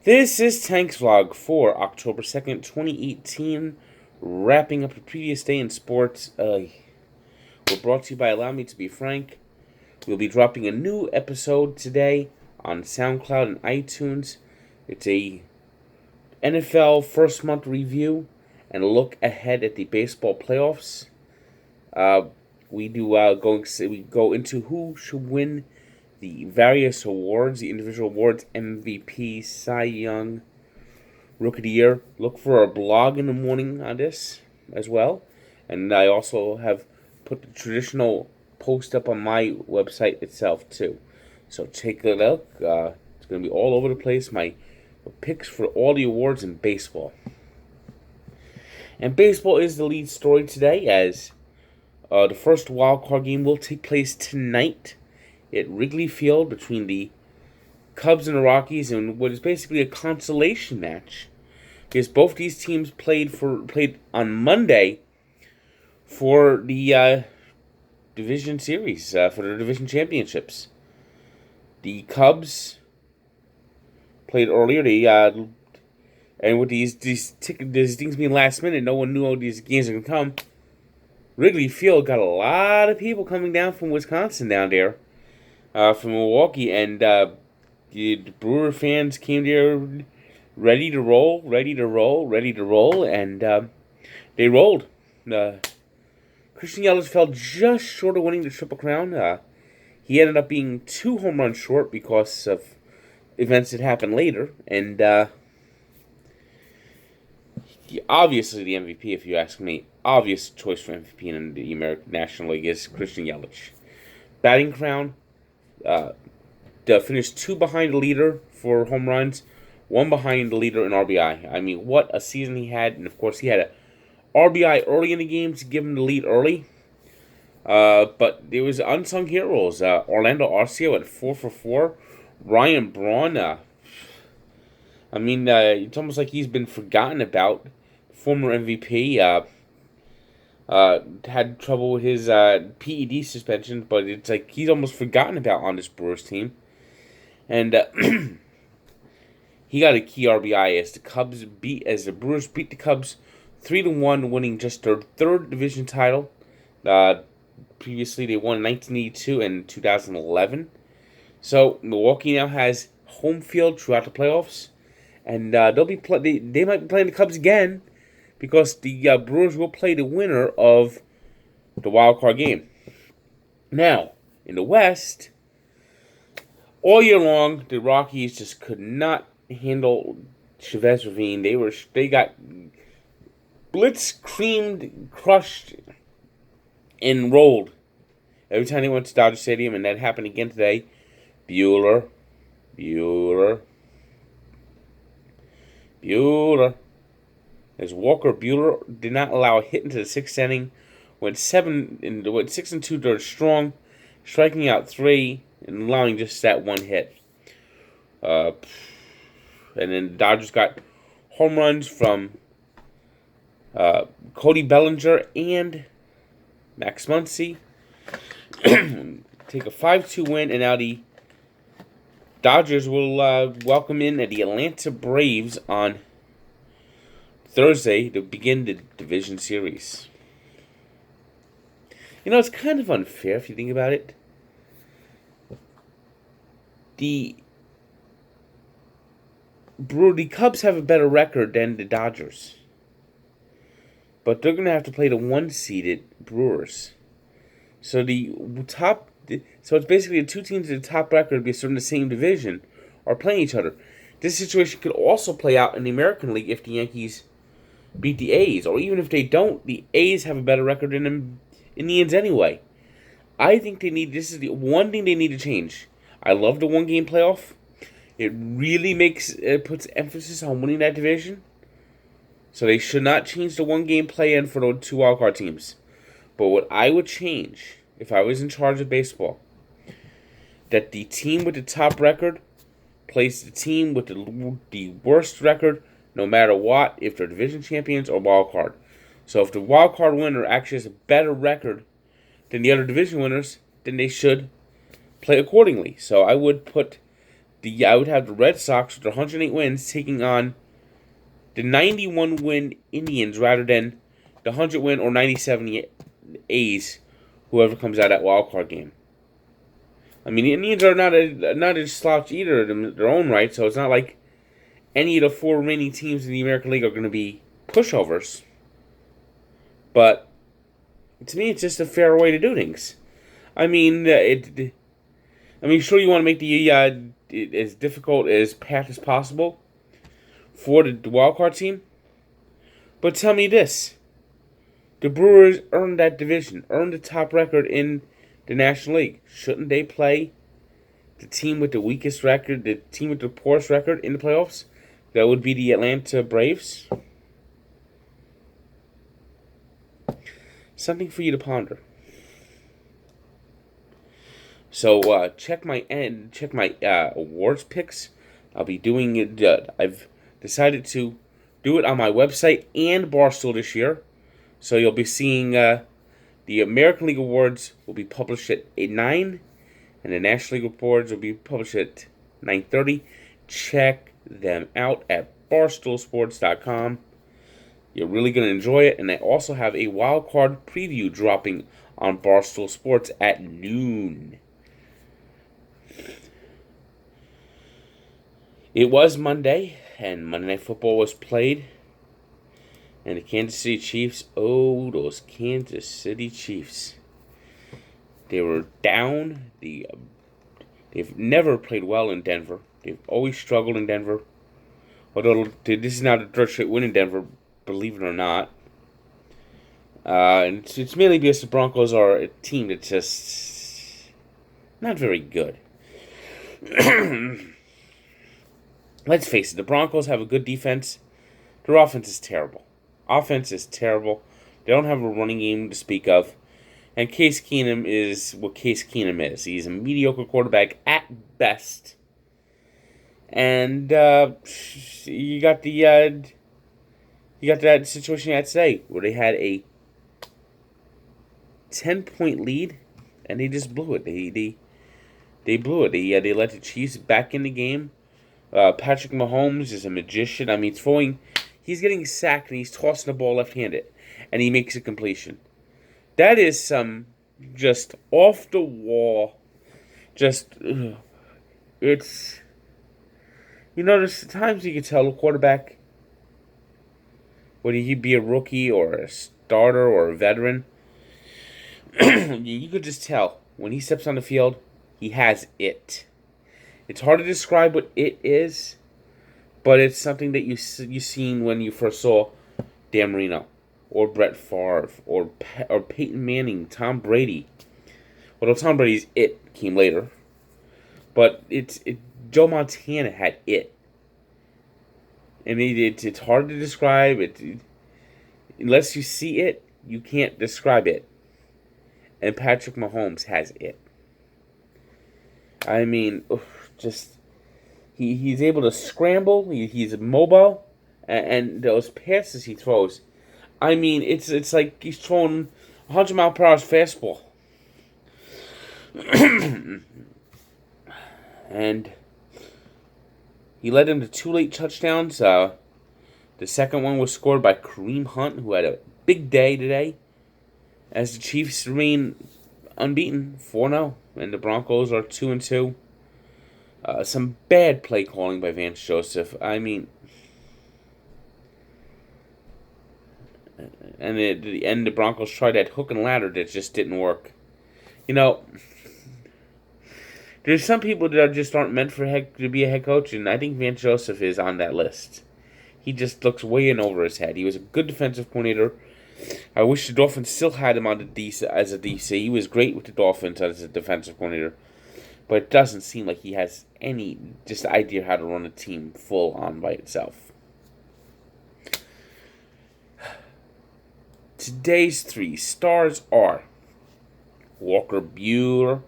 This is Tank's Vlog for October 2nd, 2018. Wrapping up the previous day in sports. We're brought to you by Allow Me to Be Frank. We'll be dropping a new episode today on SoundCloud and iTunes. It's a NFL first month review and a look ahead at the baseball playoffs. We go into who should win the various awards, the individual awards: MVP, Cy Young, Rookie of the Year. Look for our blog in the morning on this as well. And I also have put the traditional post up on my website itself too. So take a look. It's going to be all over the place. My picks for all the awards in baseball. And baseball is the lead story today, as the first wild card game will take place tonight at Wrigley Field between the Cubs and the Rockies, in what is basically a consolation match, because both these teams played on Monday for the division series, for the division championships. The Cubs played earlier. And with these things being last minute, no one knew how these games are gonna come. Wrigley Field got a lot of people coming down from Wisconsin down there. From Milwaukee, and the Brewer fans came there ready to roll, and they rolled. Christian Yelich fell just short of winning the Triple Crown. He ended up being 2 home runs short because of events that happened later, and obviously the MVP, if you ask me. Obvious choice for MVP in the American National League is Christian Yelich. Batting crown, finished 2 behind the leader for home runs, 1 behind the leader in RBI. I mean, what a season he had. And of course, he had a RBI early in the game to give him the lead early. But there was unsung heroes. Orlando Arcia at 4 for 4. Ryan Braun. It's almost like he's been forgotten about. Former MVP. Had trouble with his PED suspension, but it's like he's almost forgotten about on this Brewers team. And he got a key RBI as the Brewers beat the Cubs 3-1, winning just their 3rd division title. Previously, they won in 1982 and 2011. So Milwaukee now has home field throughout the playoffs, and they might be playing the Cubs again, because the Brewers will play the winner of the wild card game. Now, in the West, all year long, the Rockies just could not handle Chavez Ravine. They got blitz, creamed, crushed, and rolled every time they went to Dodger Stadium, and that happened again today. Bueller. As Walker Buehler did not allow a hit into the 6th inning, went 6-2 dirt strong, striking out 3 and allowing just that 1 hit. And then the Dodgers got home runs from Cody Bellinger and Max Muncy. Take a 5-2 win, and now the Dodgers will welcome in the Atlanta Braves on Thursday to begin the division series. You know, it's kind of unfair if you think about it. The Cubs have a better record than the Dodgers, but they're going to have to play the 1-seeded Brewers. So it's basically the 2 teams with the top record, because they're in the same division, are playing each other. This situation could also play out in the American League if the Yankees beat the A's, or even if they don't, the A's have a better record than the Indians anyway. I think this is the one thing they need to change. I love the 1-game playoff. It really puts emphasis on winning that division. So they should not change the 1-game play-in for the 2 wildcard teams. But what I would change, if I was in charge of baseball, that the team with the top record plays the team with the worst record, no matter what, if they're division champions or wild card. So if the wild card winner actually has a better record than the other division winners, then they should play accordingly. So I would put I would have the Red Sox with their 108 wins taking on the 91 win Indians rather than the 100 win or 97 A's, whoever comes out at wild card game. I mean, the Indians are not a slouch either in their own right, so it's not like any of the four remaining teams in the American League are going to be pushovers. But to me, it's just a fair way to do things. I mean, sure you want to make the as difficult as path as possible for the wild card team, but tell me this: the Brewers earned that division, earned the top record in the National League. Shouldn't they play the team with the weakest record, the team with the poorest record in the playoffs? That would be the Atlanta Braves. Something for you to ponder. So check my awards picks. I'll be doing it. I've decided to do it on my website and Barstool this year. So you'll be seeing the American League Awards will be published at 9, and the National League Awards will be published at 9:30. Check them out at barstoolsports.com. You're really going to enjoy it, and I also have a wild card preview dropping on Barstool Sports at noon. It was Monday, and Monday Night Football was played. And the Kansas City Chiefs, those Kansas City Chiefs. They were down. They've never played well in Denver. They've always struggled in Denver. Although this is not a third straight win in Denver, believe it or not. And it's mainly because the Broncos are a team that's just not very good. Let's face it, the Broncos have a good defense. Their offense is terrible. They don't have a running game to speak of. And Case Keenum is what Case Keenum is. He's a mediocre quarterback at best. And you got that situation you had today where they had a 10-point lead and they just blew it. They blew it. They let the Chiefs back in the game. Patrick Mahomes is a magician. I mean, he's getting sacked and he's tossing the ball left-handed, and he makes a completion. That is some just off the wall. It's there's times you can tell a quarterback, whether he be a rookie or a starter or a veteran, you could just tell when he steps on the field, he has it. It's hard to describe what it is, but it's something that you seen when you first saw Dan Marino, or Brett Favre, or Peyton Manning, Tom Brady. Although Tom Brady's it came later, but Joe Montana had it. I mean, it's hard to describe it. Unless you see it, you can't describe it. And Patrick Mahomes has it. I mean, he's able to scramble. He's mobile, and those passes he throws. I mean, it's like he's throwing 100-mile-per-hour fastball. And he led them to 2 late touchdowns. The second one was scored by Kareem Hunt, who had a big day today, as the Chiefs remain unbeaten, 4-0, and the Broncos are 2-2. Some bad play calling by Vance Joseph. I mean, and at the end, the Broncos tried that hook and ladder that just didn't work. There's some people that just aren't meant to be a head coach, and I think Vance Joseph is on that list. He just looks way in over his head. He was a good defensive coordinator. I wish the Dolphins still had him on the DC as a DC. He was great with the Dolphins as a defensive coordinator, but it doesn't seem like he has any just idea how to run a team full on by itself. Today's 3 stars are Walker Buehler,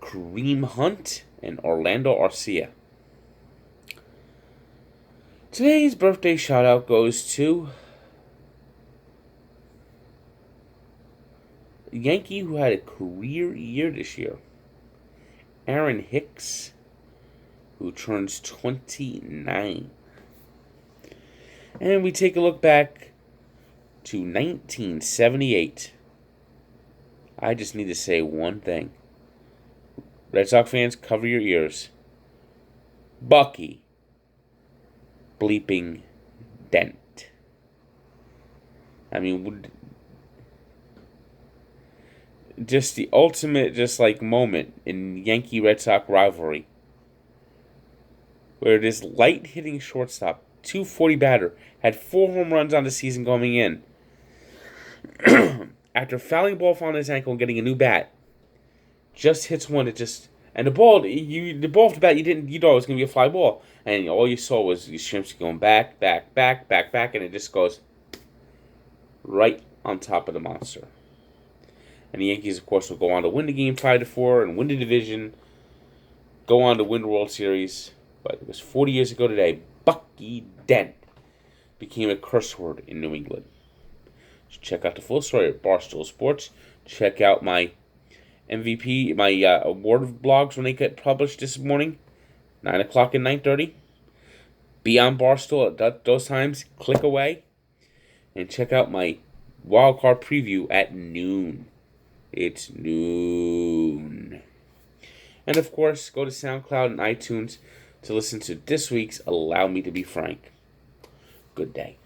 Kareem Hunt, and Orlando Arcia. Today's birthday shout-out goes to a Yankee who had a career year this year, Aaron Hicks, who turns 29. And we take a look back to 1978. I just need to say one thing. Red Sox fans, cover your ears. Bucky bleeping Dent. I mean, just the ultimate, moment in Yankee Red Sox rivalry, where this light hitting shortstop, 240 batter, had 4 home runs on the season going in. After fouling a ball on his ankle and getting a new bat, just hits one. And the ball off the bat, you thought it was gonna be a fly ball, and all you saw was these shrimps going back, back, back, back, back, and it just goes right on top of the monster. And the Yankees, of course, will go on to win the game 5-4 and win the division, go on to win the World Series. But it was 40 years ago today. Bucky Dent became a curse word in New England. So check out the full story at Barstool Sports. Check out my MVP, my award blogs when they get published this morning, 9 o'clock and 9:30. Be on Barstool at those times. Click away. And check out my wild card preview at noon. It's noon. And of course, go to SoundCloud and iTunes to listen to this week's Allow Me to Be Frank. Good day.